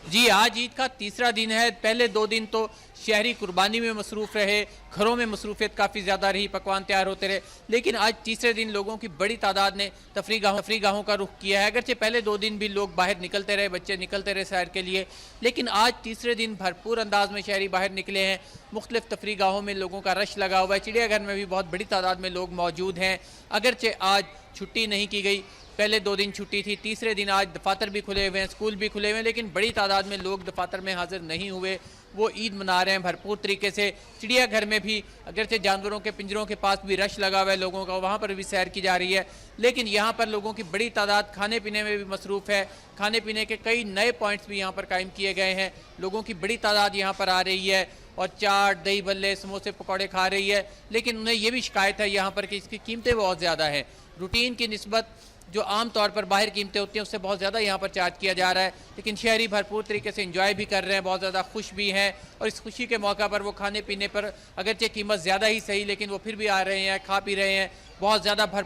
जी, आज ईद का तीसरा दिन है। पहले 2 दिन तो शहरी कुर्बानी में मसरूफ़ रहे, घरों में मसरूफ़ियत काफ़ी ज़्यादा रही, पकवान तैयार होते रहे। लेकिन आज तीसरे दिन लोगों की बड़ी तादाद ने तफरीह गाहों का रुख किया है। अगरचे पहले 2 दिन भी लोग बाहर निकलते रहे, बच्चे निकलते रहे सैर के लिए, लेकिन आज तीसरे दिन भरपूर अंदाज में शहरी बाहर निकले हैं। मुख्तलिफ़ तफरीह गाहों में लोगों का रश लगा हुआ है। चिड़ियाघर में भी बहुत बड़ी तादाद में लोग मौजूद हैं। अगरचे आज छुट्टी नहीं की गई, पहले 2 दिन छुट्टी थी, तीसरे दिन आज दफातर भी खुले हुए हैं, स्कूल भी खुले हुए हैं, लेकिन बड़ी तादाद में लोग दफातर में हाजिर नहीं हुए। वो ईद मना रहे हैं भरपूर तरीके से। चिड़ियाघर में भी अगरचे जानवरों के पिंजरों के पास भी रश लगा हुआ है लोगों का, वहाँ पर भी सैर की जा रही है, लेकिन यहाँ पर लोगों की बड़ी तादाद खाने पीने में भी मसरूफ़ है। खाने पीने के कई नए पॉइंट्स भी यहाँ पर कायम किए गए हैं। लोगों की बड़ी तादाद यहाँ पर आ रही है और चाट, दही भल्ले, समोसे, पकौड़े खा रही है, लेकिन उन्हें यह भी शिकायत है यहाँ पर कि इसकी कीमतें बहुत ज़्यादा हैं। रूटीन की निस्बत जो आम तौर पर बाहर कीमतें होती हैं उससे बहुत ज़्यादा यहाँ पर चार्ज किया जा रहा है, लेकिन शहरी भरपूर तरीके से एंजॉय भी कर रहे हैं, बहुत ज़्यादा खुश भी हैं। और इस खुशी के मौका पर वो खाने पीने पर अगरचे कीमत ज़्यादा ही सही, लेकिन वो फिर भी आ रहे हैं, खा पी रहे हैं, बहुत ज़्यादा भर